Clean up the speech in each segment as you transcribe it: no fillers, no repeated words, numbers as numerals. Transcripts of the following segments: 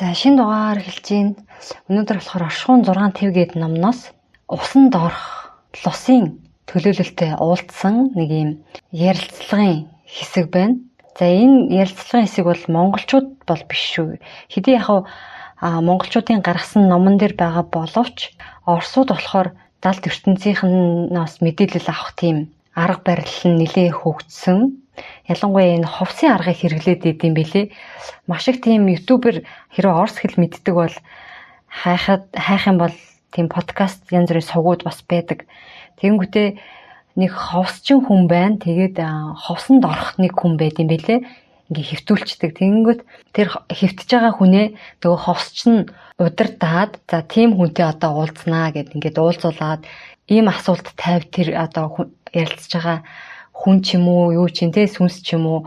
За шинэ дугаар эхэлж байна. Өнөөдөр болохоор Оршихуун 6 төв гээд номноос усанд орох лусын төлөөлөлтөд уулзсан нэг юм ярилцлагын хэсэг байна. За энэ ярилцлагын хэсэг бол монголчууд бол биш шүү. Хэдий яг монголчуудын гаргасан номон дээр байгаа боловч орсууд болохоор далд ертөнцийнхнээс мэдээлэл авах тийм арга барил нь нэлээд хөгжсөн. Ялангуяа энэ ховсын аргыг хэрэглээд идэм билээ. Маш их тийм ютубер хэрэв орс хэл мэддэг бол хайх юм бол тийм подкаст янз бүрийн сувгууд бас байдаг. Тэгэнгүүтээ нэг ховсчин хүн байна. Тэгээд ховсонд орох нэг хүн байд юм билээ. Ингээ хэвтүүлчдэг. Тэгэнгүүт тэр хэвтэж байгаа хүнээ нөгөө ховсчин удирдаад за тийм хүнтэй одоо уулзнаа гэд ингээд уулзуулаад ийм асуулт тавь тэр одоо ярилцж байгаа хүн ч юм уу юу ч юм те сүнс ч юм уу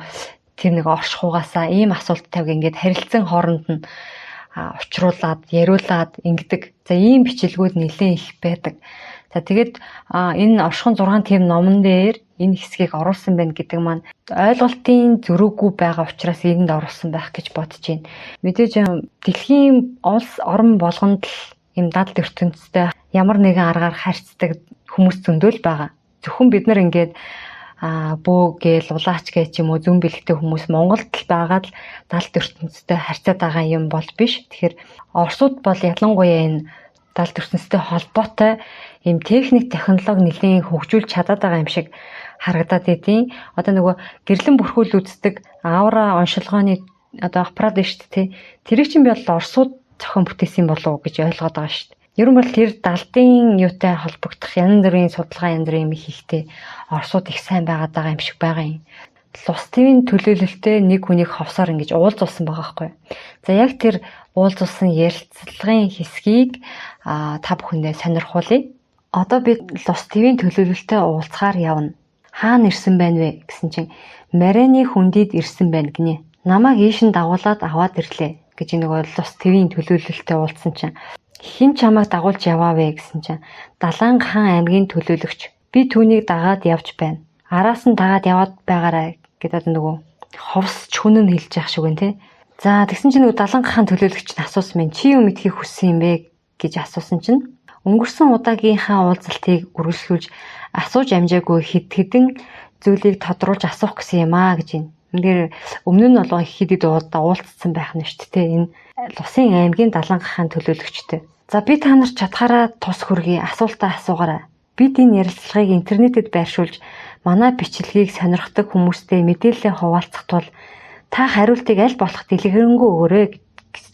тэр нэг оршихугаасаа ийм асуулт тавь ингээд харилцан хооронд нь учруулад яриулаад ингэдэг. За ийм бичлэгүүд нэлээд их байдаг. За тэгээд энэ Оршихуун 6 тэм номон дээр энэ хэсгийг оруулсан байна гэдэг маань ойлголтын зөрүүгүй байгаа учраас энд оруулсан байх гэж бодож байна. Мэдээж дэлхийн улс орн болгонд л юм дадал ертөнцтэй ямар нэгэн аргаар харьцдаг хүмүүс зөндөл байгаа. Зөвхөн бид нар ингээд бөө гээл улаач гэж юм уу зүүн бэлгтэй хүмүүс Монголд л байгаад л далд ертөнцтэй харьцаад байгаа юм бол биш. Тэгэхээр орсууд бол ялангуяа энэ далд ертөнцтэй холбоотой ийм техник технологи нэлийн хөгжүүлж чадаад байгаа юм шиг харагдаад идэв. Одоо нөгөө гэрлэн бүрхүүл үздэг аура оншилгооны одоо аппарат шүү дээ. Тэрийг чинь бол орсууд зохион бүтээсэн болов уу гэж ойлгоод байгаа шүү дээ. Ер нь бол тэр далдын юутай холбогдох янз бүрийн судалгаа янз бүрийн юм хийхдээ орсууд их сайн байгаад байгаа юм шиг байгаа юм. Лус твийн төлөөлөлтөд нэг хүнийг ховсоор ингэж уулзуулсан байгаа байхгүй. За яг тэр уулзуулсан ярилцлагын хэсгийг та бүхэндээ сонирхуулъя. Одоо бид лус твийн төлөөлөлтөд уулзахаар явна. Хаана ирсэн байна вэ гэсэн чинь Марианы хүндийд ирсэн байна гинэ. Намайг ийшин дагуулад аваад ирлээ гэж нөгөө лус твийн төлөөлөлтөд уулзсан чинь хэн чамайг дагуулж яваа вэ гэсэн чинь Даланга хаан аймгийн төлөөлөгч. Би түүнийг дагаад явж байна. Араас нь дагаад яваад байгаарай гэдэг нөгөө ховс чүн нь хэлж яах шиг байна те. За тэгсэн чинь нөгөө Даланга хаан төлөөлөгч нь асуусан байна. Чи юу мэдхийг хүссэн юм бэ гэж асуусан чинь өнгөрсөн удаагийнхаа уулзалтыг үргэлжлүүлж асууж амжаагүй хэдэн зүйлийг тодруулж асуух гэсэн юм аа гэж байна. Үнээр өмнө нь болгон хэд уулзсан байх нь шүү дээ. Энэ Лусын аймгийн Даланга хаан төлөөлөгчтэй. За би та нарт чадхаараа тус хөргий асуултаа асуугаарай. Бид энэ ярилцлагыг интернетэд байршуулж манай бичлэгийг сонирхдаг хүмүүстэй мэдээлэлээ хуваалцах тул та хариултыг аль болох дэлгэрэнгүй өгөөрэй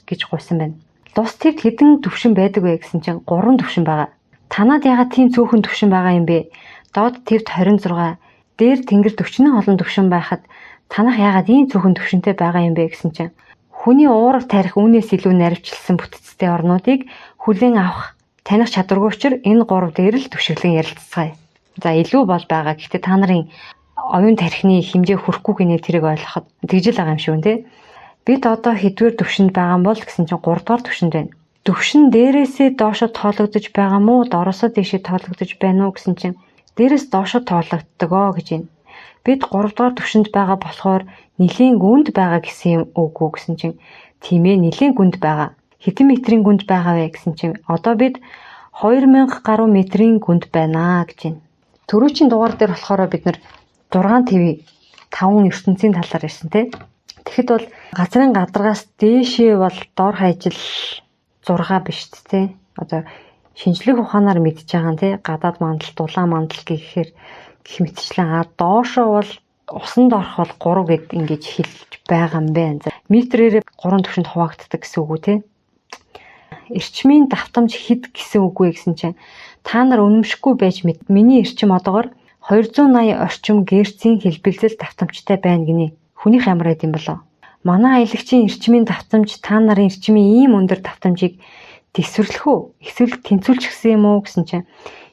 гэж гуйсан байна. Лус твд хэдэн төвшин байдаг вэ гэсэн чинь 3 төвшин байгаа. Танад ягаад тийм цөөхөн төвшин байгаа юм бэ? Доод твд 26, дээр тэнгэр 40 олон төвшин байхад танах ягаад ийм цөөхөн төвшинтэй байгаа юм бэ гэсэн чинь хүний уурга тарих үүнээс илүү наривчлсан бүтцтэй орнуудыг хүлээн авах таних чадваргүй учраас энэ 3 дээр л төвшиглэн ярилцгаая. За илүү бол байгаа. Гэхдээ та нарын оюун тарихны хэмжээ хүрэхгүй гинэ тэрийг ойлгоход тэгжэл байгаа юм шүү нэ. Бид одоо хэдвэр төвшөнд байгаа юм бол гэсэн чинь 3 дугаар төвшөнд байна. Төвшин дээрээсээ доошо тоологдож байгаа мó доороосоо дээшээ тоологдож байна уу гэсэн чинь дээрээс доошо тоологддог гэж байна. Бид 3 дугаар төвшөнд байгаа болохоор нэлийн гүнд байгаа гэсэн юм үгүй гэсэн чинь тийм ээ нэлийн гүнд байгаа. Хэдэн метрийн гүнд байгаа вэ гэсэн чинь одоо бид 2000 гаруй метрийн гүнд байна гэж байна. Төрөөчийн дугаар дээр болохоор бид нар 6 төв 5 ертөнцийн талаар ярьсан тий. Тэгэхэд бол газрын гадаргаас дээшээ бол дор хаяжл 6 биш тий. Одоо шинжлэх ухаанаар мэдж байгаа нь тий гадаад мандал, дулаан мандал гэхээр гэх мэтчлэн доошоо бол усанд орох бол 3 гэд ингэж хэлж байгаа юм байна. Метрээр 3 төвшөнд хуваагддаг гэсэн үг үү те. Эрчмийн давтамж хэд гэсэн үг вэ гэсэн чинь та нар үнэмшихгүй байж миний эрчим одоогоор 280 орчим герцийн хэлбэлзэл давтамжтай байна гинэ. Хүнийх ямар байд юм болоо. Манай аялагчийн эрчмийн давтамж та нарын эрчмийн ийм өндөр давтамжийг тэсвэрлэх үү? Эсвэл тэнцвүүлж гисэн юм уу гэсэн чинь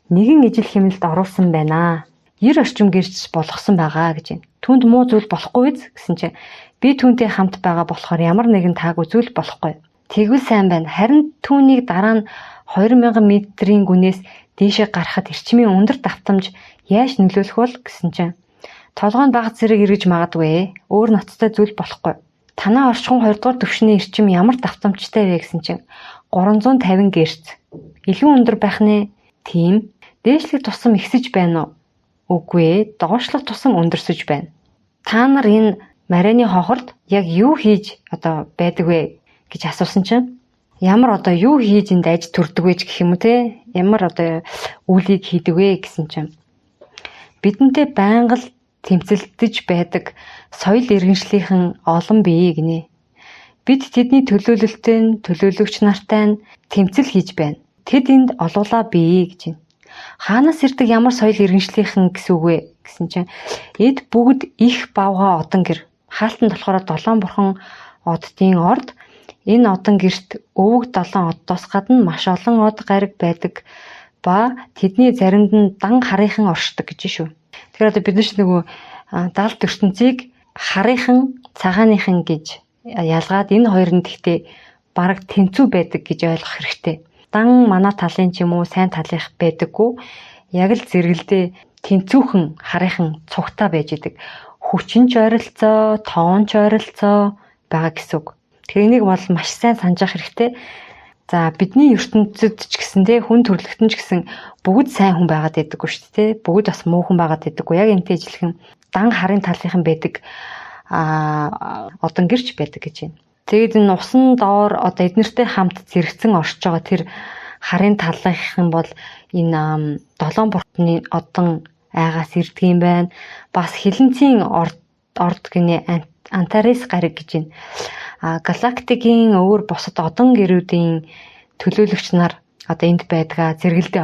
нэгэн ижил хэмнэлд оруулсан байна. 90 орчим гэрч болгосон байгаа гэж байна. Түүнд муу зүйл болохгүй гэсэн чинь би түүнтэй хамт байгаа болохоор ямар нэгэн таагүй зүйл болохгүй. Тэгвэл сайн байна. Харин түүнийг дараа нь 2000 метрийн гүнээс дээшээ гарахад эрчмийн өндөр давтамж яаж нөлөөлөх бол гэсэн чинь толгойн баг зэрэг эргэж магадгүй. Өөр ноцтой зүйл болохгүй. Танаа орчхон 2 дугаар түвшний эрчим ямар давтамжтай вэ гэсэн чинь 350 Гц. Илүү өндөр байх нэ? Тийм. Дээшлэх тусам ихсэж байна уу? Үгүй ээ. Доошлох тусам өндөрсөж байна. Та нар энэ Марианы хохорд яг юу хийж байдаг вэ гэж асуусан чинь ямар юу хийж энд аж төрдөг вэ гэх юм уу те? Ямар үйлийг хийдэг вэ гэсэн чинь бидэнтэй байнга л тэмцэлдэж байдаг соёл иргэншлийнхэн олон бие гинэ. Бид тэдний төлөөлөгч нартай тэмцэл хийж байна. Тэд энд олуулаа бие гэж байна. Хаанаас ирдэг ямар соёл иргэншлийнхэн гэсэн үг вэ гэсэн чинь эд бүгд их бавгаа одон гэр. Хаалтанд болохоор 7 бурхан оддын орд. Энэ одон гэрт өвөг 7 оддоос гадна маш олон од гариг байдаг ба тэдний заримд нь дан харийнхан оршдог гэж шүү. Тэгэхээр бид нар даалт ертөнцийг харийнхан, цагааныхан гэж ялгаад энэ хоёр нь гэхдээ бараг тэнцүү байдаг гэж ойлгох хэрэгтэй. Дан манай талын ч юм уу сайн талынх байдаггүй. Яг л зэрэгэлдээ тэнцүүхэн харийнхан цугтаа байж идэг. Хүчин ч ойролцоо, тоон ч ойролцоо байгаа гэсэн үг. Тэгэхээр энийг бол маш сайн санаж ах хэрэгтэй. За бидний ертөнцид ч гэсэн хүн төрлөختөн ч гэсэн бүгд сайн хүн байгаад байдаггүй шүү дээ. Бүгд бас муу хүн байгаад байдаггүй. Яг энтэй ижилхэн дан харын талынхан байдаг одон гэрч байдаг гэж байна. Тэгээд энэ усан доор эднэртэй хамт зэрэгцэн оршиж байгаа тэр харын талынхан бол энэ 7 бурхны одон айгаас ирдэг юм байна. Бас хилэнцийн орд гинэ Антарес гариг гэж байна. Галактикийн өөр бусад одон гэрүүдийн төлөөлөгч нар энд байдгаа зэрэгэлдээ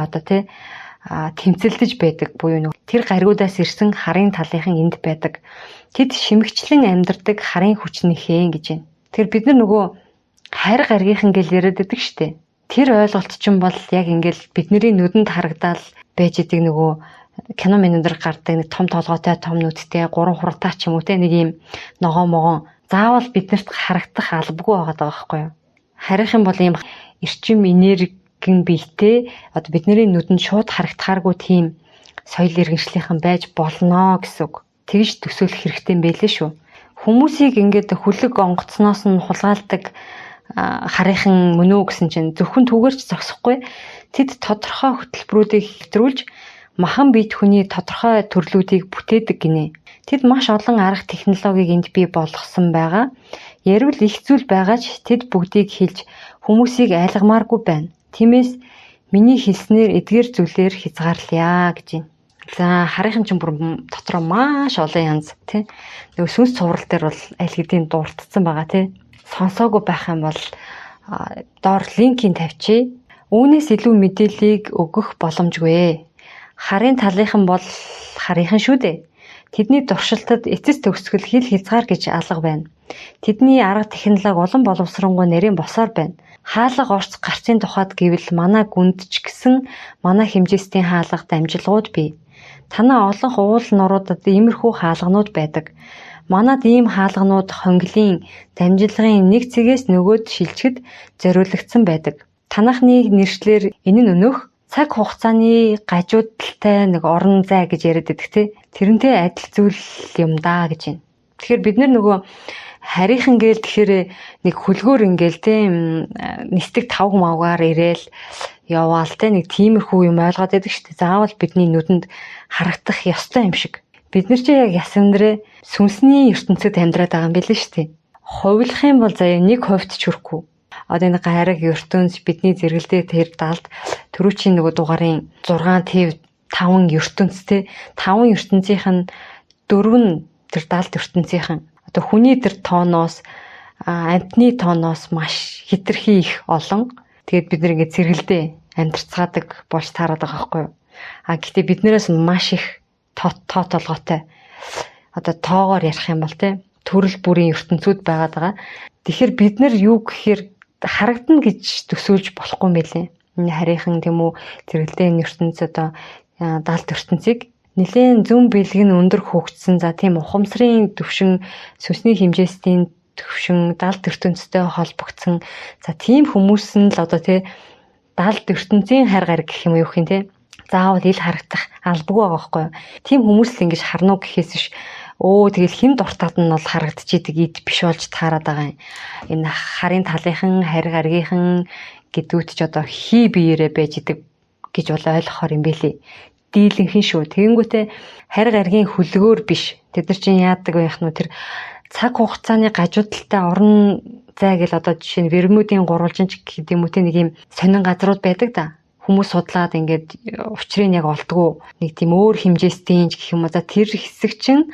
тэмцэлдэж байдаг буюу тэр гаригуудаас ирсэн харын талынхан энд байдаг. Тэд шимэгчлэн амьдардаг харын хүчнийхээ гэж байна. Тэр бид нар хайр гаргийнхан гэж яриад байдаг штэ. Тэр ойлголт чинь бол яг ингээл бидний нүдэнд харагдаад байж идэг кино минутер гардаг нэг том толгойтой том нүдтэй 3 хурдтай ч юм уу те нэг юм ногоо могон заавал биднэрт харагдах албагүй байгаа байхгүй юу. Харийнхан бол ийм эрчим энергийн биетэй бидний нүдэнд шууд харагдахааргүй тийм соёл иргэншлийнхэн байж болно гэсэн үг. Тэгж төсөөлөх хэрэгтэй юм байлээ шүү. Хүмүүсийг ингээд хүлэг онгоцноос нь хулгайлдаг харийнхан мөн үү гэсэн чинь зөвхөн түүгээрч зогсохгүй. Тэд тодорхой хөтөлбөрүүдийг хэвтрүүлж махан биед хүний тодорхой төрлүүдийг бүтээдэг гинэ. Тэд маш олон арга технологиг энд бий болгосон байгаа. Ярил их зүйл байгаа ч тэд бүгдийг хэлж хүмүүсийг айлгамааргүй байна. Тиймээс миний хэлснээр эдгээр зүйлээр хязгаарлая гэж байна. За харийнхан ч бүр дотроо маш олон янз тий. Сүнс цуврал дээр бол аль хэдийн дурдсан байгаа тий. Сонсоогүй байх юм бол доор линкийг тавьчих. Үүнээс илүү мэдээллийг өгөх боломжгүй. Харын талынхан бол харийнхан шүү дээ. Тэдний дуршилтад эцэс төгсгөл хил хязгаар гэж алга байна. Тэдний арга технологи улам боловсронгуй нарийн босоор байна. Хаалга орц гарцын тухайд гэвэл манай гүнд ч гэсэн манай хэмжээстийн хаалга дамжилгууд бий. Танаа олон уул нуруудад иймэрхүү хаалганууд байдаг. Манад ийм хаалганууд хонглын дамжилгын нэг цэгээс нөгөөд шилжихэд зориулагдсан байдаг. Танахны нэршлэр энэ нь өнөөх цаг хугацааны гажуудалтай орон зай гэж яриад байдаг тий. Тэрнтэй адил зүйл юм даа гэж байна. Тэгэхээр бид харийнхан гээл тэгэхээр нэг хөлгөөр ингээл тий нисдэг тав мавгаар ирээл яваал тий нэг тиймэрхүү юм ойлгоод байдаг шүү дээ. Заавал бидний нүдэнд харагдах ёстой юм шиг. Бид нар чи яг ясандрээ сүнсний ертөнцид амьдраад байгаа юм билээ шүү дээ. Хувилах юм бол заяа 1% ч хүрэхгүй. Энэ гариг ертөнц бидний зэрэгэлдээ тэр далд түрүүчийн дугаарын 6 тэв 5 ертөнц те 5 ертөнцийнх нь 4 нь тэр далд ертөнцийнхэн хүний тэр тооноос амтны тооноос маш хэтэрхий их олон. Тэгээд бид нэг зэрэгэлдээ амьдарцгаадаг болж таарад байгаа байхгүй юу. Гэхдээ биднээс маш их толгойтой тоогоор ярих юм бол те төрөл бүрийн ертөнцүүд байгаад байгаа. Тэгэхээр бид нар юу гэхээр харагдана гэж төсөөлж болохгүй мэлээ. Энэ харийнхан тийм үү зэрэгэлдээ энэ ертөнц далд ертөнцийг нэлээд зүүн бэлэг нь өндөр хөгжсөн. За тийм ухамсарын төвшин сүнсний хэмжээстийн төвшин далд ертөнцтэй холбогдсон. За тийм хүмүүс нь л тий далд ертөнцийн хайр гариг гэх юм уу юм те. Заавал ил харагдах албагүй байгаа байхгүй юу. Тийм хүмүүс л ингэж харнуу гэхээс биш Тэгэл хэн дуртаад нь бол харагдчихийдэг ид биш болж таарад байгаа юм. Энэ харын талынхан, хариг аргийнхан гэдгүүт ч одоо хий биеэрээ байж идэг гэж бол ойлгохоор юм бэлээ. Дийлэнхэн шүү. Тэгэнгүүтээ хариг аргийн хөлгөөр биш. Тэд нар чинь яадаг байх нь тэр цаг хугацааны гажуудалтай орон зай гэл одоо жишээ нь Вермүүдийн гурвалжинч гэдэг юм уу те нэг юм сонин газрууд байдаг да. Хүмүүс судлаад ингээд учрыг яг олдгоо нэг тийм өөр хэмжээстэй гэх юм уу. За тэр хэсэг чинь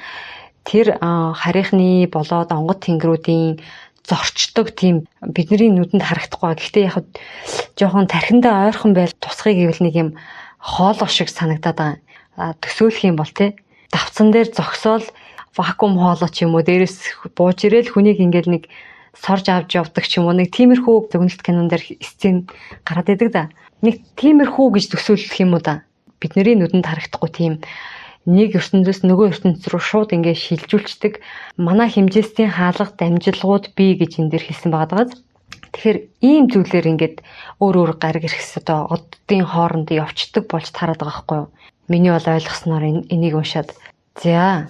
тэр харийнхны болоод онгод тэнгэрүүдийн зорчдог тийм бидний нүдэнд харагдахгүй. Гэхдээ яг жоохон тархиндаа ойрхон байл тусахыг гэвэл нэг юм хоолой шиг санагдаад байгаа. Төсөөлөх юм бол те давцан дээр зогсоол вакуум хоолой ч юм уу дээрээс бууж ирээл хүнийг ингээд нэг сорж авч явдаг ч юм уу нэг тиймэрхүү зөгнөлт кинон дээр сцен гараад идэг да. Нэг тиймэрхүү гэж төсөөлөх юм уу да. Бидний нүдэнд харагдахгүй тийм нэг ертөнцөөс нөгөө ертөнц рүү шууд ингээд шилжүүлцдэг манай хэмжээстийн хаалга дамжилгууд бий гэж энэ дээр хэлсэн байгаа. Тэгэхээр ийм зүйлээр ингээд өөр гариг ирэхс одоо оддын хооронд явцдаг болж тараад байгаа байхгүй юу? Миний бол ойлгосноор энийг уншаад. За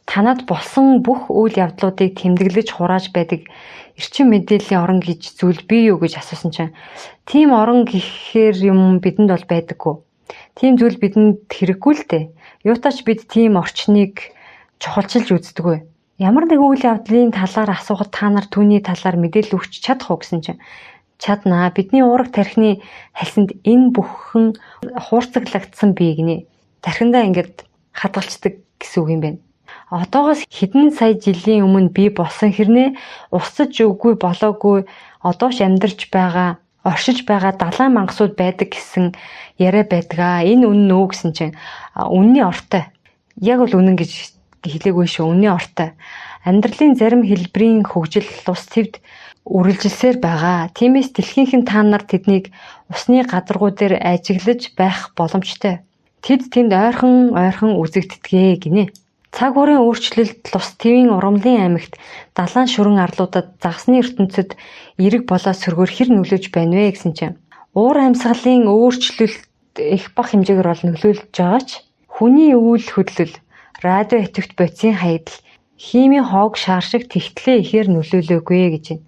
танад болсон бүх үйл явдлуудыг тэмдэглэж хурааж байдаг эрчим мэдээллийн орон гэж зүйл бий юу гэж асуусан чинь тийм орон гэхээр юм бидэнд бол байдаггүй. Тийм зүйл бидэнд хэрэггүй л дээ. Юутаач бид тийм орчныг чухалчилж үздэг вэ? Ямар нэгэн үйл явдлын талаар асуухад та нар түүний талаар мэдээлэл өгч чадах уу гэсэн чинь чаднаа. Бидний уурга тархины хальсанд энэ бүхэн хуурцаглагдсан бий гинэ. Тархиндаа ингээд хадгалцдаг гэсэн үг юм байна. Одоогоос хэдэн сая жилийн өмнө бий болсон хэрнээ усаж үгүй болоогүй одоош амьдарч байгаа оршиж байгаа далайн мангасууд байдаг гэсэн яриа байдгаа. Энэ үнэн үү гэсэн чинь үнний ортой. Яг бол үнэн гэж хэлээгүй шүү. Үнний ортой. Амьдралын зарим хэлбэрийн хөгжил ус твд үргэлжилсээр байгаа. Тиймээс дэлхийнхэн та нар тэднийг усны гадаргуу дээр ажиглаж байх боломжтой. Тэд тэнд ойрхон үзэгддэгэ гинэ. Цаг уурын өөрчлөлт Лус Твийн урамлын аймагт далайн шүрэн арлуудад загсны ертөнцид эрэг болоод сөргөөр хэр нөлөөж байна вэ гэсэн чинь уур амьсгалын өөрчлөлт их бага хэмжээгээр бол нөлөөлж байгаа ч хүний үйл хөдлөл, радио идэвхт бодисын хаягдал, химийн хоог шаар шиг тэгтлээ ихээр нөлөөлөөгүй гэж байна.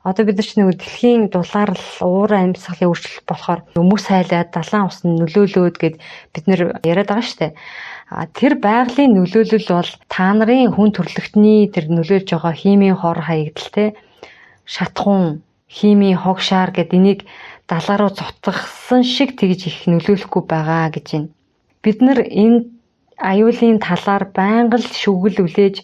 Одоо бид нар ч нэг дэлхийн дулаар уур амьсгалын өөрчлөлт болохоор өмс хайлаад далайн ус нь нөлөөлөөд гэд бид нар яриад байгаа шүү дээ. Тэр байгалийн нөлөөлөл бол та нарын хүн төрөлхтний тэр нөлөөлж байгаа химийн хор хаягдал те шатхуун, химийн хог шаар гэд энийг далаа руу цутгасан шиг тэгж их нөлөөлөхгүй байгаа гэж байна. Бид нар энэ аюулын талаар байнга л шүгэл үлээж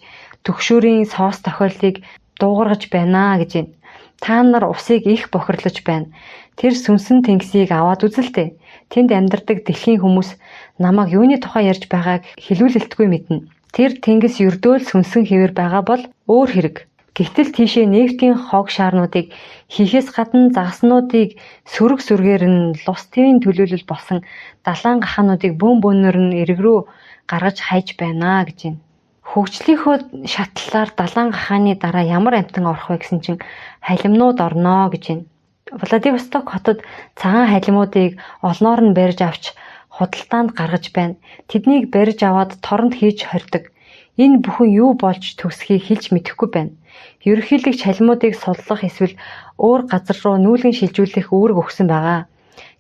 төгшөөрийн соос тохиолдлыг дуугаргаж байна гэж байна. Та нар усыг их бохирлож байна. Тэр сүнсэн тэнгисийг аваад үзэлтэй. Тэнд амьдардаг дэлхийн хүмүүс намайг юуны тухай ярьж байгааг хэлүүлэлтгүй мэднэ. Тэр тэнгис ердөөл сүнсэн хэвээр байгаа бол өөр хэрэг. Гэвтэл тийшээ нефтийн хог шаарнуудыг хийхээс гадна загаснуудыг сөрөг сүргээр нь Лус Твийн төлөөлөл болсон далайн гахаануудыг бөөн бөөнөр нь эрэг рүү гаргаж хайж байна гэж байна. Хөгжлийнхөө шатлалаар далайн гахааны дараа ямар амтан орох вэ гэсэн чинь халимнууд орноо гэж байна. Владивосток хотод цагаан халимуудыг олноор нь барьж авч худалдаанд гаргаж байна. Тэднийг барьж аваад торонд хийж хордог. Энэ бүхэн юу болж төгсхийг хэлж мэдэхгүй байна. Ерөнхийлөгч халимуудыг судлах эсвэл өөр газар руу нүүлгэн шилжүүлэх үүрэг өгсөн байгаа.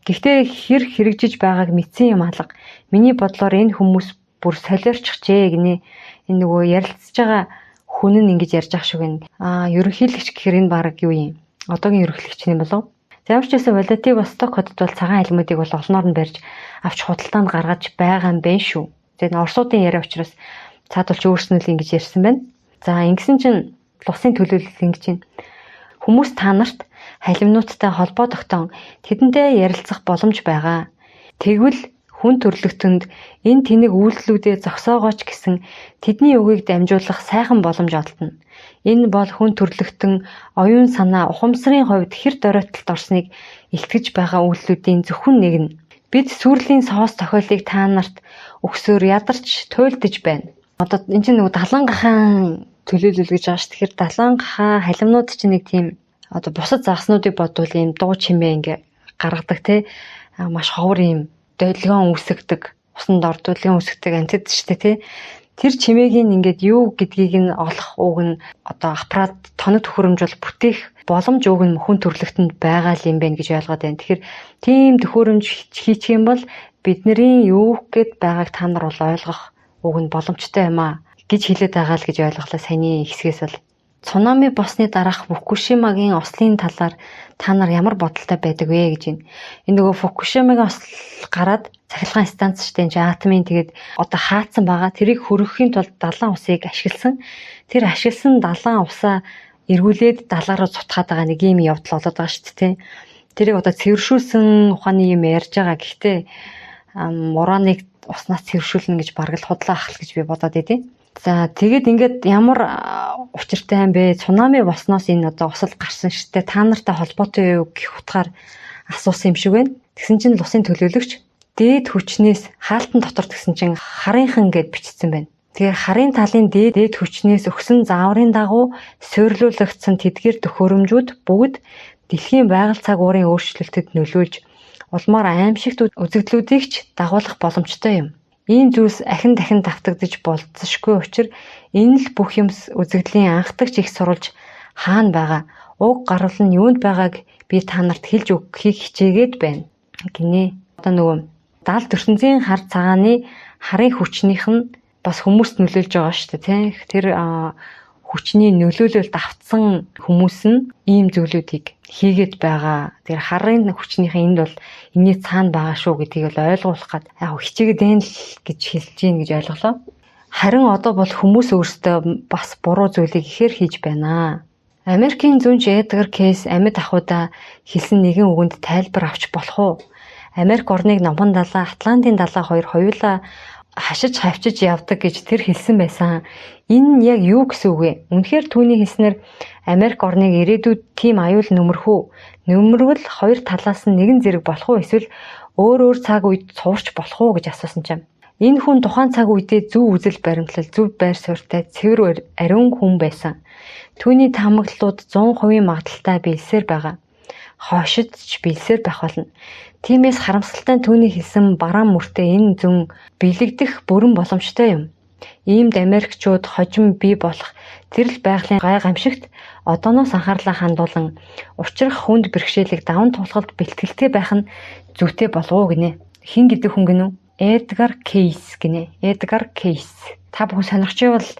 Гэхдээ хэр хэрэгжиж байгааг мэдсэн юм алга. Миний бодлоор энэ хүмүүс бүр солиорчихжээ гинэ. Энэ нөгөө ярилцж байгаа хүн нь ингэж ярьж ах шиг байна. Ерөнхийлөгч гэхэр энэ баг юу юм? Одоогийн ерөнхийлөгч юм болов? Ямар ч байсан Владивосток хотод бол цагаан халимуудыг бол олноор нь барьж авч худалдаанд гаргаж байгаа юм байна шүү. Тэгээд Оросуудын яриа учраас цаадуулч өөрснөө л ингэж ярьсан байна. За ингэсэн чинь Лусын төлөөлөл ингэж байна. Хүмүүс та нарт халимнуудтай холбоо тогтоон тэдэнтэй ярилцах боломж байгаа. Тэгвэл хүн төрлөختөнд энэ тэнэг үйлдэлүүдээ зогсоогооч гэсэн тэдний үгийг дамжуулах сайхан боломж олдно. Энэ бол хүн төрлөختөн оюун санаа ухамсарын хувьд хэр доройтолд орсныг илтгэж байгаа үйлдэлүүдийн зөвхөн нэг нь. Бид сүрлийн соос тохиолыг та нарт өгсөөр ядарч туйлдж байна. Одоо энэ чинь нэг далайн гахаан төлөөлөл гэж байгаа шүү. Тэгэхээр далайн гахаа халимнууд чинь нэг тийм одоо бусад загснуудыг бодвол ийм дуу чимээ ингээ гаргадаг те маш ховор ийм долгион үсгдэг усанд ордуулгын үсгдэг антид шүү дээ те. Тэр чимээгийн ингээд юу гэдгийг нь олох уг нь одоо аппарат тоног төхөөрөмж бол бүтээх боломж уг нь хүн төрлөختөнд байгаа л юм байна гэж ойлгоод байна. Тэгэхээр тийм төхөөрөмж хийчих юм бол бидний юу гэд байгааг та нар бол ойлгох уг нь боломжтой юм аа гэж хэлээд байгаа л гэж ойлголоо саяны хэсгээс бол. Цунами болсны дараах Фукушимагийн ослын талаар та нар ямар бодолтой байдаг вэ гэж байна. Энэ нөгөө Фукушимагийн осл гараад цахилгаан станц штэ атомын тэгээд одоо хаацсан байгаа. Тэрийг хөргөхийн тулд далайн усыг ашигласан. Тэр ашигласан далайн усаа эргүүлээд далаа руу цутгаад байгаа нэг юм явдал болоод байгаа штэ тий. Тэрийг одоо цэвэршүүлсэн ухааны юм ярьж байгаа. Гэхдээ ураныг уснаас цэвэршүүлнэ гэж бараг л худлаа ахал гэж би бодоод идэв. За тэгээд ингээд ямар учиртай юм бэ? Цунами болсноос энэ одоо усал гарсан штэ та нартай холбоотой юу гэх утгаар асуусан юм шиг байна. Тэгсэн чинь лусын төлөөлөгч дээд хүчнээс хаалтан дотор тэгсэн чинь харынхан гэд бичсэн байна. Тэгэхээр харын талын дээд хүчнээс өгсөн зааврын дагуу суйрлуулагдсан тэдгээр төхөөрөмжүүд бүгд дэлхийн байгаль цаг уурын өөрчлөлтөд нөлөөлж улмаар аимшигт үзэгдлүүдийг ч дагуулах боломжтой юм. Ийм зүйлс ахин дахин давтагдаж болцсошгүй учраа энэ л бүх юм үзэгдлийн анхдагч их сурвалж хаана байгаа уг гарвал нь юунд байгааг би та нарт хэлж өгөхийг хичээгээд байна гинэ. Одоо нөгөө далд ертөнцийн хар цагааны харын хүчнийх нь бас хүмүүст нөлөөлж байгаа шүү дээ тийм. Тэр хүчний нөлөөлөлд автсан хүмүүс нь ийм зүйлүүдийг хийгээд байгаа. Тэр харын хүчнийхээ энд бол энэний цаана байгаа шүү гэдгийг л ойлгуулах гээд яг хичээгээд байна л гэж хэлж гин гэж ойлголоо. Харин одоо бол хүмүүс өөрсдөө бас буруу зүйлийг ихээр хийж байна. Америкийн зүнж Эдгар Кейс амьд ахуйда хэлсэн нэгэн үгэнд тайлбар авч болох уу? Америк орныг Номхон далай, Атлантын далай хоёр хоёулаа хашиж хавчиж явдаг гэж тэр хэлсэн байсан. Энэ яг юу гэсэн үг вэ? Үнэхээр түүний хэлснээр Америк орныг ирээдүйд тийм аюул нөмөрхүү. Нөмөрвөл хоёр талаас нь нэгэн зэрэг болох уу эсвэл өөр цаг үед цуурч болох уу гэж асуусан чинь. Энэ хүн тухайн цаг үедээ зөв үзэл баримтлал, зөв байр суурьтай, цэвэр ариун хүн байсан. Түүний таамаглалууд 100% магадaltaй биелсээр байгаа. Хойшид ч биелсээр байх болно. Тиймээс харамсалтай түүний хэлсэн бараан мөртөө энэ зүүн бэлэгдэх бүрэн боломжтой юм. Иймд Америкчууд хожим бий болох тэрл байгалийн гай гамшигт одооноос анхаарлаа хандуулан учрах хүнд бэрхшээлийг даван туулахад бэлтгэлтэй байх нь зүйтэй болов уу гинэ. Хин гэдэг хүн гинэ? Эдгар Кейс гинэ. Эдгар Кейс. Та бүхэн сонирхчихвол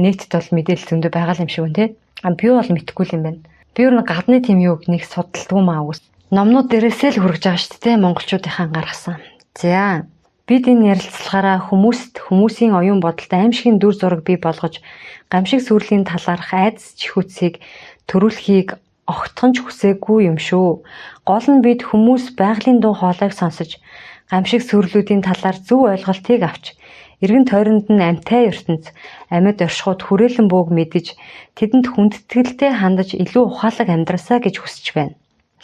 нийтэд бол мэдээлэл зөндөө байгаа юм шиг байна те. Би бол мэдэхгүй юм байна. Би өөр нэг гадны тийм юуг нэг судалдгүй маа үс. Номнууд дээрээсээ л хүргэж байгаа шүү дээ монголчуудынхаа гаргасан. За бид энэ ярилцлагаараа хүмүүсийн оюун бодолд аимшигын дүр зураг бий болгож гамшиг сүрлийн талаарх айдас чихүцийг төрүүлэхийг огтхон ч хүсээгүй юм шүү. Гол нь бид хүмүүс байгалийн дуу хоолойг сонсож гамшиг сүрлүүдийн талаар зөв ойлголтыг авч эргэн тойронд нь амьтай ертөнц амьд оршихуд хүрээлэн бөөг мэдэж тэдэнд хүндэтгэлтэй хандаж илүү ухаалаг амьдрасаа гэж хүсэж байна.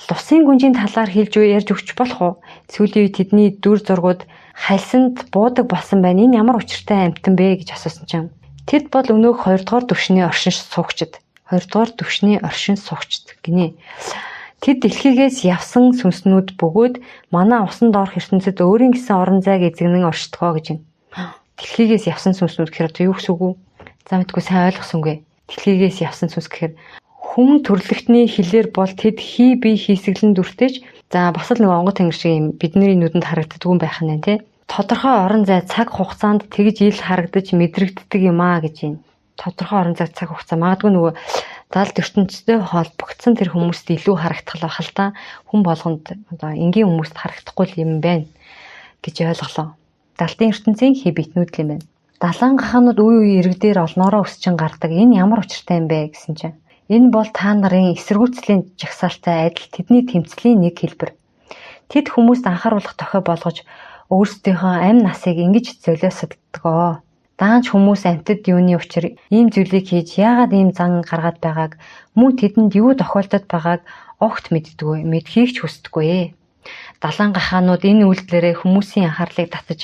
Лусын гүнжийн талаар хэлж ярьж өгч болох уу? Сүүлийн үед тэдний дүр зургууд хальсанд буудаг болсон байна. Энэ ямар учиртай амьтан бэ гэж асуусан чинь. Тэд бол өнөөх 2 дугаар түвшний оршин суугчид. 2 дугаар түвшний оршин суугчид гинэ. Тэд дэлхийгээс явсан сүнснүүд бөгөөд манай усан доорх ертөнцид өөрийн гэсэн орон зайг эзэгнэн оршдгоо гэж байна. Дэлхийгээс явсан сүнснүүд гэхээр одоо юу гэсэн үг вэ? За мэдгүй сайн ойлгосонгүй. Дэлхийгээс явсан сүнс гэхээр хүн төрлөختний хилээр бол тэд хий бие хийсгэлэн дүртэйч за бас л нэг онгод тэнгэр шиг юм бидний нүдэнд харагддаггүй байх нь тий. Тодорхой орон зай цаг хугацаанд тэгж ил харагдаж мэдрэгддэг юм аа гэж байна. Тодорхой орон зай цаг хугацаа магадгүй нөгөө далд ертөнцтэй холбогдсон тэр хүмүүст илүү харагдах байх л та. Хүн болгонд одоо энгийн хүмүүст харагдахгүй юм байна гэж ойлголоо. Далдын ертөнцийн хий битнүүд л юм байна. Далайн гахаанууд үе үе иргэдээр олноороо өсчин гардаг. Энэ ямар учиртай юм бэ гэсэн чинь. Энэ бол та нарын эсэргүүцлийн жагсаалтай адил тэдний тэмцлийн нэг хэлбэр. Тэд хүмүүст анхааруулах тохио болгож өөрсдийнхөө амь насыг ингэж золиосдгоо. Даанч хүмүүс амьтад юуны учир ийм зүйлийг хийж яагаад ийм зан гаргаад байгааг мөн тэдэнд юу тохиолдод байгааг огт мэддэггүй, мэдхийг ч хүсдэггүй. Далайн гахаанууд энэ үйлдэлээрээ хүмүүсийн анхаарлыг татаж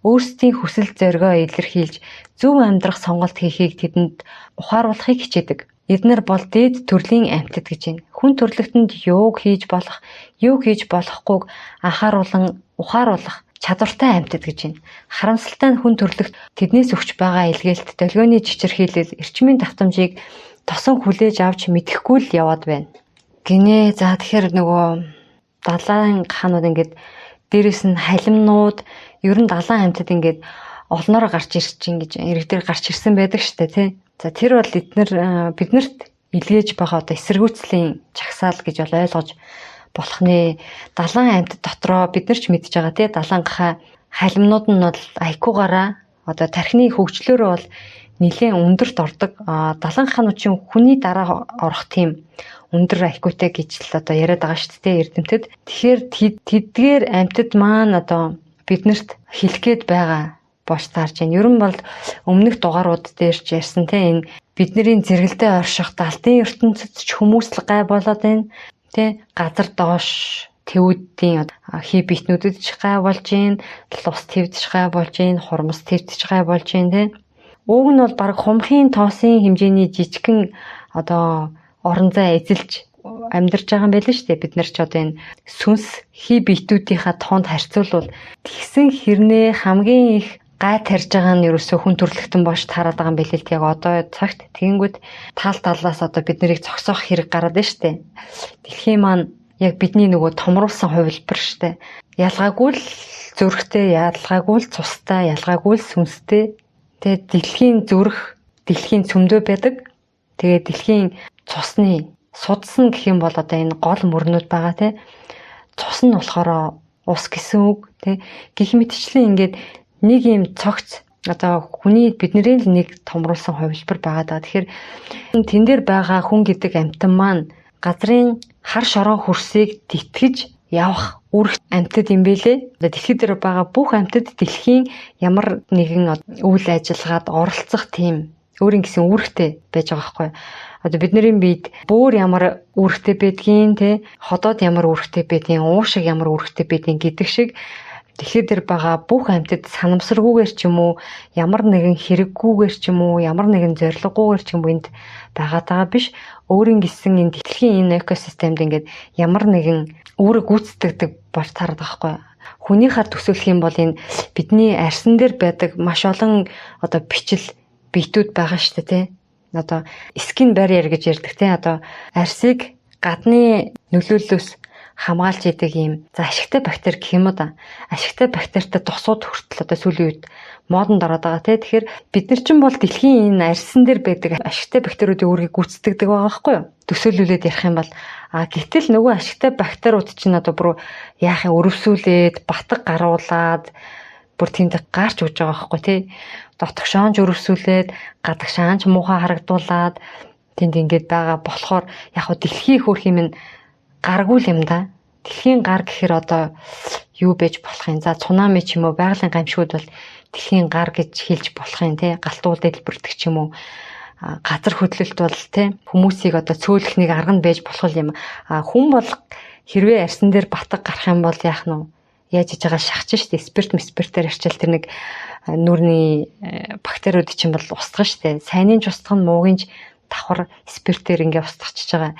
өөрсдийн хүсэл зоригоо илэрхийлж зөв амьдрах сонголт хийхийг тэдэнд ухааруулахыг хичээдэг. Эднэр бол дээд төрлийн амьтад гэж байна. Хүн төрлөختөнд юуг хийж болох, юуг хийж болохгүйг анхааруулан ухааруулах чадвартай амьтад гэж байна. Харамсалтай нь хүн төрлөخت тэднээс өгч байгаа илгээлт, долгионы чичирхийлэл, эрчмийн давтамжийг тосон хүлээж авч мэдэхгүй л яваад байна. Гинэ. За тэгэхээр нөгөө далайн хаанууд ингээд дээрэс нь халимнууд, ер нь далайн амьтад ингээд олноороо гарч ирж ингэж ирэг дээр гарч ирсэн байдаг штэ тий. За тэр бол биднэрт илгээж байгаа одоо эсэргүүцлийн чагсаал гэж бол ойлгож болох нэ. Далайн амьтад дотроо бид нар ч мэдж байгаа тий. Далангахаа халимнууд нь бол айкуугаараа одоо тархины хөгжлөөрөө бол нэлээд өндөрт ордог. Далангахаанууд чинь хүний дараа орох тийм өндөр айкуутай гэж л одоо яриад байгаа шүү дээ эрдэмтэд. Тэгэхээр тэдгээр амьтад маань одоо биднэрт хэлэхэд байгаа болж таарж байна. Ер нь бол өмнөх дугаарууд дээр ч ярьсан тийм энэ бидний зэрэгэлдээ орших далдын ертөнцид ч хүмүүс л гай болоод байна. Тэ газар доош тэвүүдийн хий битнүүдэд ч гай болж байна. Лус твдч гай болж байна. Хурмас твдч гай болж байна тэ. Уг нь бол баг хумхийн тоосын хэмжээний жижигхэн одоо орон зай эзэлж амьдарч байгаа юм байл шүү дээ. Бид нар ч одоо энэ сүнс хий битүүдийнхаа тоонд харьцуулбал тэгсэн хэрнээ хамгийн их гай тарьж байгаа нь ерөөсөө хүн төрлөختөн боош таарад байгаа юм байл л яг одоо цагт тэгэнгүүт тал талаас одоо бид нарыг зогсоох хэрэг гараад байна шүү дээ. Дэлхийн маань яг бидний нөгөө томруулсан хувилбар шүү дээ. Ялгаагүй л зүрхтэй, ялгаагүй л цустай, ялгаагүй л сүнстэй. Тэгээд дэлхийн зүрх, дэлхийн цөмдөө байдаг. Тэгээд дэлхийн цусны судсан гэх юм бол одоо энэ гол мөрнүүд байгаа тий. Цус нь болохоор ус гэсэн үг тий. Гэх мэтчлэн ингээд нэг юм цогц одоо хүний бидний л нэг томруулсан хувилбар байгаа даа. Тэгэхээр тэн дээр байгаа хүн гэдэг амьтан маань газрын хар шорон хөрсийг тэтгэж явах үрх амьтад юм бэлээ. Дэлхий дээр байгаа бүх амьтад дэлхийн ямар нэгэн үйл ажиллагаад оролцох тийм өөрийн гэсэн үүрэгтэй байж байгаа байхгүй. Одоо бидний биед бөөр ямар үүрэгтэй байдгийн те ходоод ямар үүрэгтэй байдгийн уушиг ямар үүрэгтэй байдгийн гэдэг шиг дэлхий дээр байгаа бүх амьтад санамсаргүйгээр ч юм уу ямар нэгэн хэрэггүйгээр ч юм уу ямар нэгэн зориггүйгээр ч юм уу энд байгаа биш өөрийн гэсэн энэ дэлхийн энэ экосистемд ингээд ямар нэгэн үүрэг гүйцэтгэдэг болж таардаг байхгүй. Хүнийхээ төсөөлөх юм бол энэ бидний арьсан дээр байдаг маш олон одоо бичил битүүд байгаа шүү дээ тий. Одоо skin barrier гэж ярьдаг тий. Одоо арьсыг гадны нөлөөллөөс хамгаалж идэг юм. За ашигтай бактери гэх юм уу да. Ашигтай бактеритай тусууд хүртэл одоо сүүлийн үед модонд ороод байгаа тий. Тэгэхээр бид нар чинь бол дэлхийн энэ арьсан дээр байдаг ашигтай бактериудын үүргийг гүйцэтгэдэг байгаа байхгүй юу? Төсөөлүүлээд ярих юм бол гэтэл нөгөө ашигтай бактериуд чинь одоо бүр яахын өрөвсүүлээд батг гаруулад бүр тэнд гарч уж байгаа байхгүй тий. Дотгошоонж өрөвсүүлээд гадагшаанч муухай харагдуулаад тэнд ингээд байгаа болохоор яг хөө дэлхийн хөрх юм нь гаргүй юм да. Дэлхийн гар гэхээр одоо юу байж болох юм? За цунами ч юм уу байгалийн гамшигуд бол дэлхийн гар гэж хэлж болох юм тий. Галтуул дэлбэрдэг ч юм уу. Газар хөдлөлт бол тий хүмүүсийг одоо цөөлөх нэг арга нь байж болох юм. Хүн бол хэрвээ арьсан дээр батг гарах юм бол яах нь вэ? Яаж иж байгаа шахаж штэ спиртээр арчил тэр нэг нүрний бактериуд чинь бол устгах штэ. Сайнын ч устгах нь муугийн ч давхар спиртээр ингээ устгахчиж байгаа.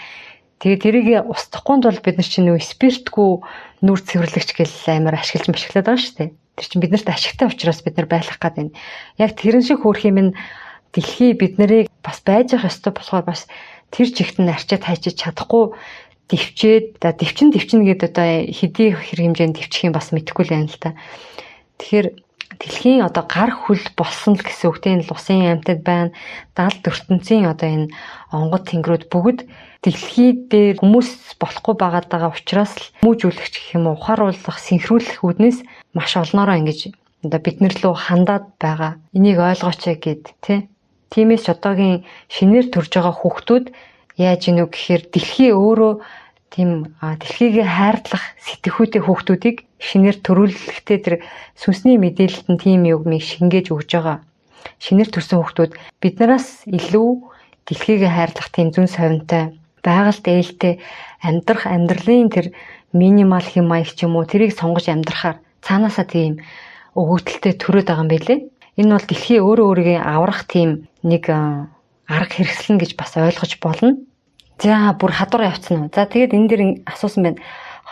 Тэгээ тэрийг устгахгүй бол бид нар чинь нөө спиртгүй нүр цэвэрлэгч гэл амар ашиглаж машиглаад байгаа штэ. Тэр чинь биднэрт ашигтай учраас бид нар байлгах гээд байна. Яг тэрэн шиг хөөх юм нь дэлхий бид нарыг бас байж ах ёстой болохоор бас тэр чигт нь арчаад хайчиж чадахгүй дэвчээд дэвчин гэдэг одоо хэдий хэрэг хэмжээнд дэвчих юм бас мэдэхгүй л байна л та. Тэгэхээр дэлхийн одоо гар хөл болсон л гэсэн үгтэй энэ лусын амьтад байна. Далд ертөнцийн одоо энэ онгод тэнгэрүүд бүгд дэлхий дээр хүмүүс болохгүй байгаа учраас л хүмүүжүүлэгч гэх юм уу ухааруулах, синхруулах үүднээс маш олноороо ингэж одоо бид нар лөө хандаад байгаа. Энийг ойлгооч гэд тий. Тиймээс одоогийн шинээр төрж байгаа хүүхдүүд яаж ийнү гэхээр дэлхий өөрөө тийм дэлхийгээ хайрлах сэтгхүүтэй хүүхдүүдийг шинээр төрүүлэхдээ тэр сүнсний мэдээлэлт нь тийм юмыг шингээж өгж байгаа. Шинээр төрсэн хүүхдүүд биднээс илүү дэлхийгээ хайрлах тийм зүн совинтой байгальд ээлтэй амьдрах амьдралын тэр минимал хэм маяг ч юм уу тэрийг сонгож амьдрахаар цаанаасаа тийм өгөгдөлтэй төрөөд байгаа юм билэ. Энэ бол дэлхий өөрөө өөрийгөө аврах тийм нэг арга хэрэгслэн гэж бас ойлгож болно. За бүр хадвар явцсан уу. За тэгээд энэ дэр асуусан байна.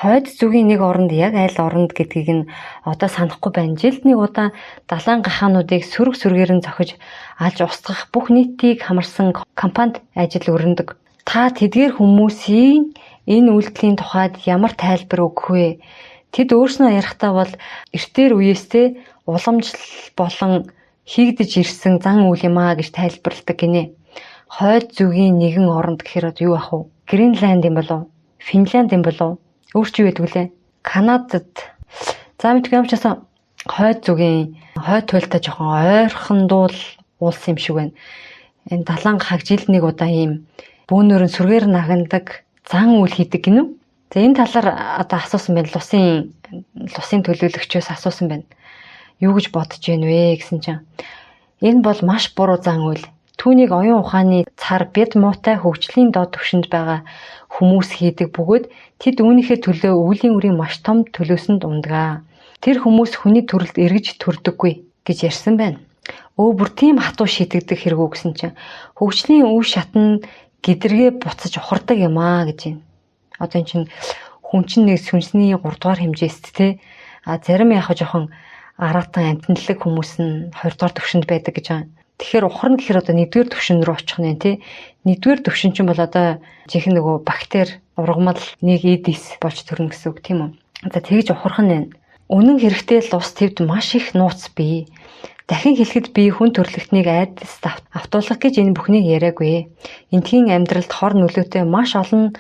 Хойд зүгийн нэг оронд яг аль оронд гэдгийг нь одоо санахгүй байна. Жилд нэг удаа далайн гахаануудыг сөрөг сүргээр нь зохиж алж устгах бүх нийтийг хамарсан компанид ажил өрнөдөг. Та тэдгээр хүмүүсийн энэ үйлдэлийн тухайд ямар тайлбар өгөх вэ? Тэд өөрснөө ярихдаа бол эртээр үеэстэй уламжлал болон хийгдэж ирсэн зан үйл юм аа гэж тайлбарладаг гинэ. Хойд зүгийн нэгэн оронд гэхээр юу ах вэ? Гренланд юм болов? Финланд юм болов? Өөр чи юу гэдэг вүлээ? Канадад. За мэдгүй юм часан хойд зүгийн хойд туйлтай жоохон ойрхондуул улс юм шиг байна. Энэ далайн гахаг жилд нэг удаа ийм бөөнөр нь сүргээр нагнадаг зан үйл хийдэг гинэ. За энэ талаар одоо асуусан байна. Лусын төлөөлөгчөөс асуусан байна. Юу гэж бодож байна вэ гэсэн чинь энэ бол маш буруу зан үйл. Түүнийг оюун ухааны цар бед муутай хөгжлийн доод түвшинд байгаа хүмүүс хийдэг бөгөөд тэд үүнийхээ төлөө өвлийн үрийн маш том төлөөсөнд ундаг. Тэр хүмүүс хүний төрөлд эргэж төрдөггүй гэж ярьсан байна. Бүр тийм хатуу шийдэгдэх хэрэг үү гэсэн чинь хөгжлийн үе шатнд гидэргээ буцаж ухардаг юм аа гэж байна. Одоо энэ чинь хүн чинь нэг сүнсний 3 дугаар хэмжээст те зарим яг жоохон аратан амтналаг хүмүүс нь 2 дугаар түвшинд байдаг гэж байгаа. Тэгэхээр ухарна гэхээр одоо 1-р түвшин рүү очих нь тий. 1-р түвшин чинь бол одоо жинхэнэ нөгөө бактери ургамал нэг эдис болж төрнө гэсэн үг тийм үү. За тэгж ухарх нь байна. Үнэн хэрэгтээ л ус твд маш их нууц бий. Дахин хэлэхэд би хүн төрөлхтнийг айдаст автуулах гэж энэ бүхнийг яриаггүй. Энтхийн амьдралд хор нөлөөтэй маш олон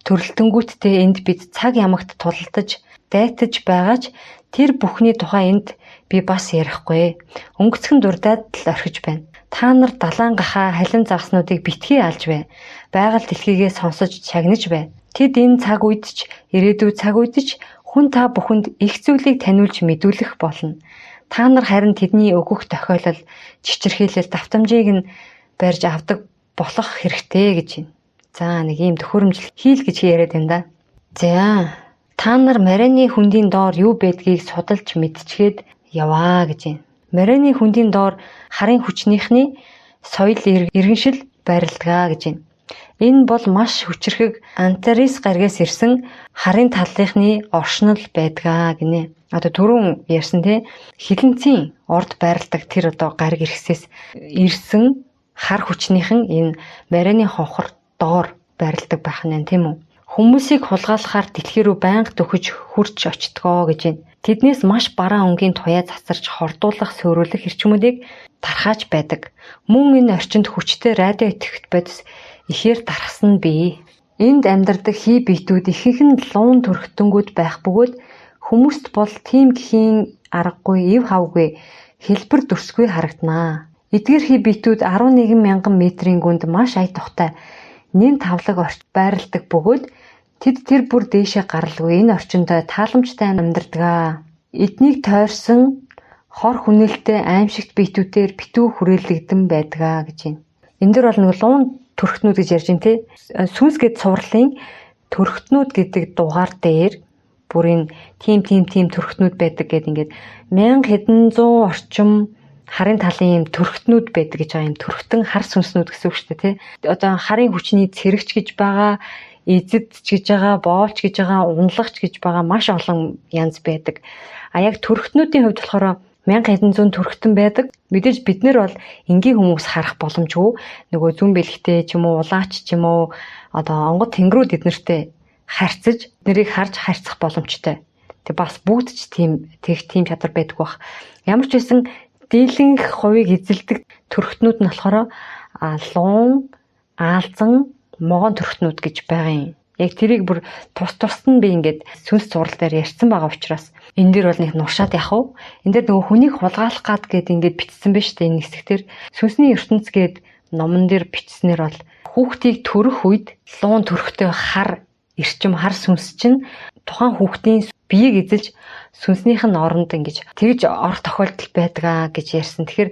төрөлтөнгүүттэй энд бид цаг ямагт тулалдаж, дайтаж байгаач тэр бүхний тухай энд би бас ярихгүй. Өнгөцгөн дурдаад л орхиж байна. Та нар далайн гахаа халин загснуудыг битгий алж бай. Байгаль дэлхийгээ сонсож чагнаж бай. Тэд энэ цаг үед ч ирээдүйн цаг үед ч хүн та бүхэнд их зүйлийг таниулж мэдүүлэх болно. Та нар харин тэдний өгөх тохиолдол чичирхийлэл давтамжийг нь барьж авдаг болох хэрэгтэй гэж байна. За нэг ийм төхөөрөмжл хийл гэж яриад байна да. За та нар Марианы хүндийн доор юу байдгийг судалж мэдчихэд яваа гэж байна. Марианы хүндийн доор харын хүчнийхний соёл иргэншил байрладаг гэж байна. Энэ бол маш хүчрхэг Антарис гаригаас ирсэн харын талынхны оршнол байдгаа гинэ. Одоо түрүүн ярьсан тий хилэнцийн орд байрладаг тэр одоо гариг иргэсээс ирсэн хар хүчнийхэн энэ Марианы хонхор доор байрладаг байх нь тийм үү? Хүмүүсийг хулгайлахаар дэлхий рүү байнга дөхөж хурч очтгоо гэж байна. Тэднээс маш бараа өнгийн туяа засарч хордуулах, сөөрүүлэх эрчмүүдийг тархааж байдаг. Мөн энэ орчинд хүчтэй радио идэвхт бодис ихээр дархсан бий. Энд амьдардаг хий биетүүд ихэнх нь луун төрхтөнгүүд байх бөгөөд хүмүүст бол тийм гэхийн аргагүй, ив хавгүй, хэлбэр төсгүй харагданаа. Эдгээр хий биетүүд 11,000 метрийн гүнд маш ая тухтай нэн тавлаг орчинд байрладаг бөгөөд тэд тэр бүр дээшээ гаралгүй энэ орчиндөө тааламжтай амьдардаг. Эднийг тойрсон хор хүнэлттэй аимшигт биетүүдээр битүү хүрээлэгдэн байдаг гэж байна. Энэ дөр бол нэг луун төрхтнүүд гэж ярьж байна те. Сүнс гэд сурлалын төрхтнүүд гэдэг дугаар дээр бүр энэ тим төрхтнүүд байдаг гэдэг ингээд 1700 орчим харын талын юм төрхтнүүд байдаг гэж байгаа юм. Төрхтөн хар сүнснүүд гэсэн үг шүү дээ тий. Одоо харын хүчний цэрэгч гэж байгаа, эзэдч гэж байгаа, боолч гэж байгаа, унлагч гэж байгаа маш олон янз байдаг. А яг төрхтнүүдийн хувьд болохоор 1700 төрхтөн байдаг. Мэдээж бид нэр бол энгийн хүмүүс харах боломжгүй. Нөгөө зүүн бэлгтэй ч юм уу, улаач ч юм уу, одоо онгод тэнгэрүүд эднэртэй харьцаж, нэрийг харж харьцах боломжтой. Тэг бас бүгд ч тийм чадвар байдаг бах. Ямар ч байсан дийлэнх хувийг эзэлдэг төрхтнүүд нь болохоор луун, аалзан, могоон төрхтнүүд гэж байгаа юм. Яг тэрийг бүр тус нь би ингээд сүнс зурал дээр ярьсан байгаа учраас энэ дэр бол нэг нуршаад явах уу? Энэ дээр нөгөө хүнийг хулгайлах гад гэд ингээд бичсэн байна шүү дээ энэ хэсгээр. Сүнсний ертөнц гэд номон дээр бичснээр бол хүүхдийг төрөх үед луун төрхтэй хар эрчим хар сүнс чинь тухайн хүүхдийн биеийг эзэлж сүнснийх нь оронд ингэж тэгж орох тохиолдол байдгаа гэж ярьсан. Тэгэхээр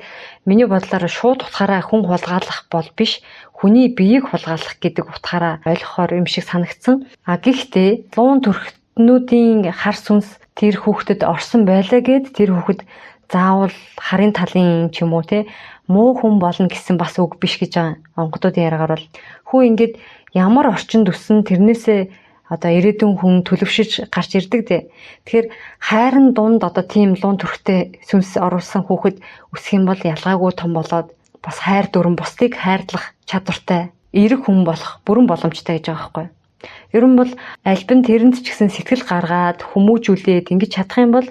миний бодлоор шууд утгаараа хүн хулгайлах бол биш, хүний биеийг хулгайлах гэдэг утгаараа ойлгохоор юм шиг санагдсан. Гэхдээ луун төрхтнүүдийн хар сүнс тэр хүүхдэд орсон байлаа гэд тэр хүүхэд заавал харын талын ч юм уу те муу хүн болно гэсэн бас үг биш гэж байгаа. Онгодуудын яриагаар бол хүн ингээд ямар орчинд өссөн тэрнээсээ одоо ирээдүйн хүн төлөвшөж гарч ирдэг дээ. Тэгэхээр хайрын дунд одоо тийм луун төрхтэй сүнс оруулсан хүүхэд өсөх юм бол ялгаагүй том болоод бас хайр дүрэн бусдыг хайрлах чадвартай эерэг хүн болох бүрэн боломжтой гэж байгаа байхгүй. Ер нь бол альбин тэрэнд ч гэсэн сэтгэл гаргаад хүмүүжүүлээд ингэж чадах юм бол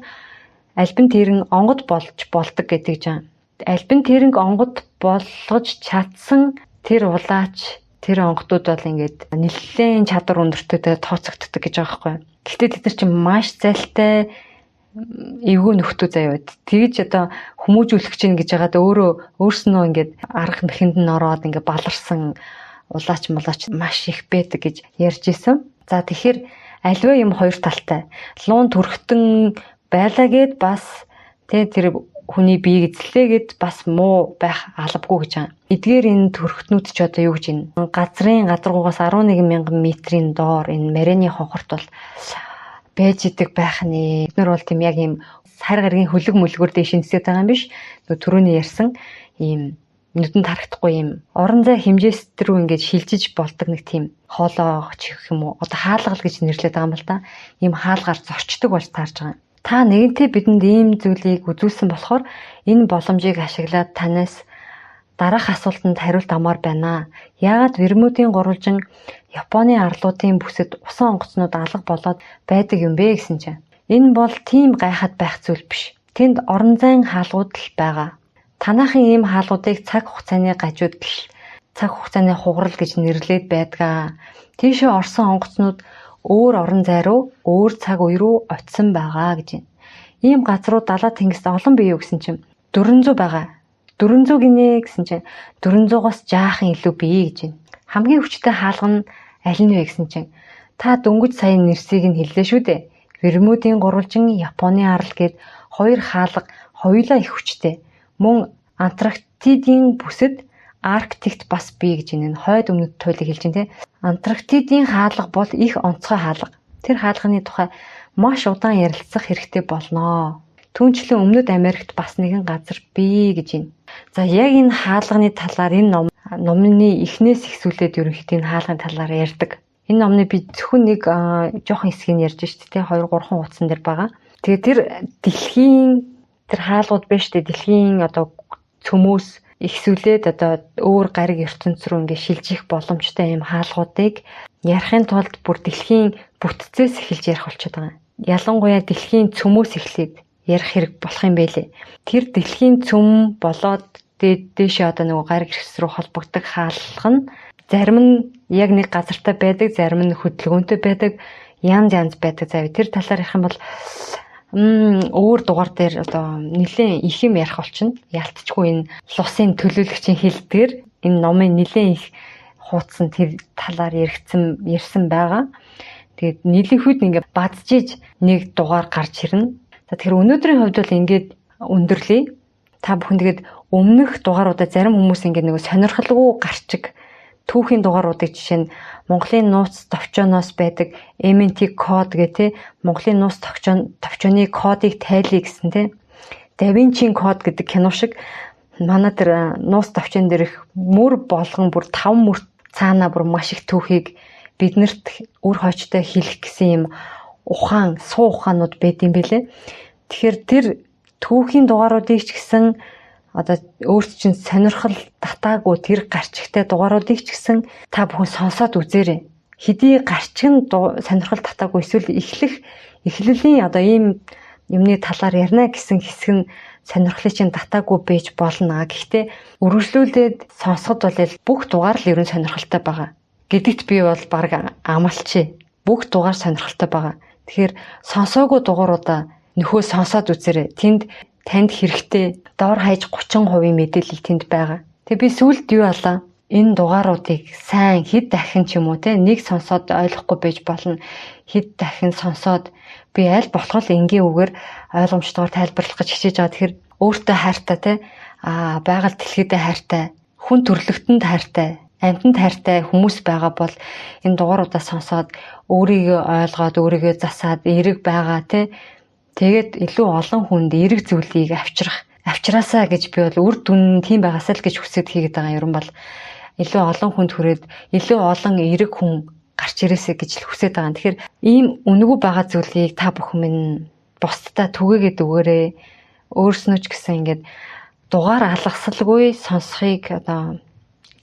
альбин тэрэн онгод болж болдог гэдэг жаа. Альбин тэрэнг онгод болгож чадсан тэр улаач тэр онгодууд бол ингээд нэлээд чадвар өндөртэй тооцогддог гэж байгаа байхгүй. Гэхдээ тэд нар чинь маш зайлтай эвгүй нөхдөө заяа байд. Тэгж одоо хүмүүжүүлэх чинь гэж яагаад өөрснөө ингээд арга мэхэнд нь ороод ингээд баларсан улаач мулаач маш их байдаг гэж ярьж исэн. За тэгэхээр альва юм хоёр талтай. Луун төрхтөн байлаа гэд бас тэр хүний биеийг эзлээгээд бас муу байх албагүй гэж байна. Эдгээр энэ төрхтнүүд ч одоо юу гэж байна? Газрын гадаргуугаас 11,000 метрийн доор энэ Марианы хонхорт бол байж идэг байх нэ. Бид нар бол тийм яг ийм сар гарагийн хөлөг мөлгөр дэш нисээд байгаа юм биш. Түрүүний ярьсан ийм нүдэнд харагдахгүй юм орон зай хэмжээс рүү ингэж шилжиж болдог нэг тийм хоолоо ч гэх юм уу одоо хаалгал гэж нэрлэдэг байгаа юм л да. Ийм хаалгаар зорчдог болж таарж байгаа. Та нэгэнтээ бидэнд ийм зүйлийг үзүүлсэн болохоор энэ боломжийг ашиглаад танаас дараах асуултанд хариулт амар байна. Яагаад Вермүүдийн гурвалжин Японы арлуудын бүсэд усан онгоцнууд алга болоод байдаг юм бэ гэсэн чинь. Энэ бол тийм гайхаад байх зүйл биш. Тэнд орон зайн хаалгууд л байгаа. Танаахан ийм хаалгуудыг цаг хугацааны гажууд л цаг хугацааны хугарал гэж нэрлээд байдгаа. Тийшээ орсон онгоцнууд өөр орон зай руу, өөр цаг үе рүү очисон байгаа гэж байна. Ийм газрууд далаа тэнгист олон бий юу гэсэн чинь 400 байгаа. 400 гинэ гэсэн чинь 400-аас жаахан илүү бий гэж байна. Хамгийн хүчтэй хаалга нь аль нь вэ гэсэн чинь та дөнгөж сая нэрсийг нь хэллээ шүү дээ. Вермүүдийн гурвалжин Японы арал гээд хоёр хаалга хоёулаа их хүчтэй. Мөн Антарктидын бүсэд Арктикт бас бий гэж энэ хойд өмнөд туйлыг хэлж байна те. Антарктидын хаалга бол их онцгой хаалга. Тэр хаалганы тухай маш удаан ярилцах хэрэгтэй болно. Түүнчлэн өмнөд Америкт бас нэгэн газар бий гэж байна. За яг энэ хаалганы талаар энэ номны эхнээс ихсүүлээд ерөнхийдөө энэ хаалганы талаар ярьдаг. Энэ номны би зөвхөн нэг жоохон хэсгийг ярьж штэ те 2-3 утсан дээр байгаа. Тэгээ тэр дэлхийн тэр хаалгууд биш те дэлхийн одоо цөмөөс ихсүүлээд одоо өөр гариг ертөнц рүү ингээ шилжих боломжтой юм хаалгуудыг ярихын тулд бүр дэлхийн бүтцээс эхэлж ярих болчиход байгаа. Ялангуяа дэлхийн цөмөөс эхлээд ярих хэрэг болох юм байлээ. Тэр дэлхийн цөм болоод дээшээ одоо нөгөө гариг эрс рүү холбогддог хаалга нь зарим нь яг нэг газартай байдаг, зарим нь хөдөлгөөнтэй байдаг, янз байдаг. За тэр талаар ярих юм бол өөр дугаар дээр одоо нэлээд их юм ярих болчихно. Ялцчгүй энэ лусын төлөөлөгчийн хэлдгээр энэ номын нэлээд их хуудсан тэр талаар ярьсан байгаа. Тэгээд нийлэнхүйд ингээ баджиж нэг дугаар гарч ирнэ. За тэгэхээр өнөөдрийн хувьд бол ингээд өндөрлөе. Та бүхэн тэгээд өмнөх дугааруудаа зарим хүмүүс ингээ нэг сонирхолгүй гарчиг түүхийн дугааруудыг жишээ нь Монголын нууц товчооноос байдаг MNT код гэх те Монголын нууц товчооны кодыг тайлъя гэсэн те Да Винчийн код гэдэг кино шиг манай тэр нууц товчон дээрх мөр болгон бүр 5 мөр цаанаа бүр маш их түүхийг биднэрт үр хойчтой хэлэх гэсэн юм суу ухаанууд байд юм бэлээ. Тэгэхээр тэр түүхийн дугааруудыг ч гэсэн одоо өөрт чинь сонирхол татаагүй тэр гарчигтай дугааруудыг ч гэсэн та бүхэн сонсоод үзээрэй. Хэдий гарчиг нь сонирхол татаагүй эсвэл эхлэлийн одоо ийм юмны талаар ярина гэсэн хэсэг нь сонирхлыг чинь татаагүй байж болно. Гэхдээ үргэлжлүүлээд сонсоход бол бүх дугаар л ерөн сонирхолтой байгаа. Гэдэгт би бол баг амлалчээ. Бүх дугаар сонирхолтой байгаа. Тэгэхээр сонсоогүй дугааруудаа нөхөө сонсоод үзээрэй. Танд хэрэгтэй доор хаяж 30% мэдээлэл тэнд байгаа. Тэгээ би сүүлд юу болоо? Энэ дугааруудыг сайн хэд дахин ч юм уу те нэг сонсоод ойлгохгүй байж болно. Хэд дахин сонсоод би аль болох энгийн үгээр ойлгомжтойгоор тайлбарлах гэж хичээж байгаа. Тэгэхээр өөртөө хайртай те байгаль дэлхийдээ хайртай, хүн төрлөختөнд хайртай, амьтанд хайртай хүмүүс байгаа бол энэ дугааруудаа сонсоод өөрийгөө ойлгоод өөрийгөө засаад эерэг байгаа те тэгээд илүү олон хүнд эерэг зүйлийг авчраасаа гэж би бол үр дүн тийм байгаасаа л гэж хүсэж хийгээд байгаа юм бол илүү олон хүнд хүрээд илүү олон эерэг хүн гарч ирээсэй гэж л хүсэж байгаа. Тэгэхээр ийм үнэгүй байгаа зүйлийг та бүхэн минь бусдад түгээгээд өгөөрэй. Өөрснөө ч гэсэн ингээд дугаар алгасалгүй сонсхийг одоо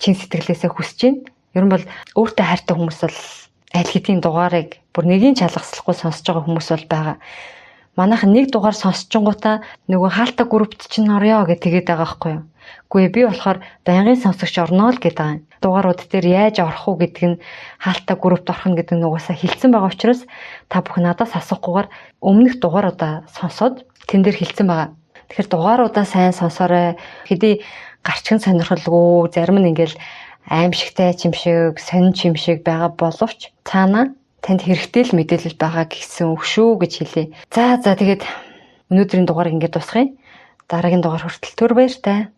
чин сэтгэлээсээ хүсэж байна. Ер нь бол өөртөө хайртай хүмүүс бол аль хэдийн дугаарыг бүр нэгийн ч алгаслахгүй сонсож байгаа хүмүүс бол байгаа. Манайхан нэг дугаар сонсчингуудаа нөгөө хаалтаа группт чинь орё гэж тэгээд байгаа байхгүй юу? Үгүй би болохоор байнгын сонсогч орноо л гэдэг юм. Дугаарууд дээр яаж орох уу гэдэг нь хаалтаа группт орох нь гэдэг нь угаасаа хэлсэн байгаа учраас та бүхэн надаас асуухгүйгээр өмнөх дугааруудаа сонсоод тэн дээр хэлсэн байгаа. Тэгэхээр дугааруудаа сайн сонсоорой. Хэдий гарчхан сонирхолгүй, зарим нь ингээл аимшигтай чимшиг, сонин чимшиг байгаа боловч цаана танд хэрэгтэй л мэдээлэл байгаа гэсэн үг шүү гэж хэлье. За тэгээд өнөөдрийн дугаарыг ингээд дуусгая. Дараагийн дугаар хүртэл түр баяртай.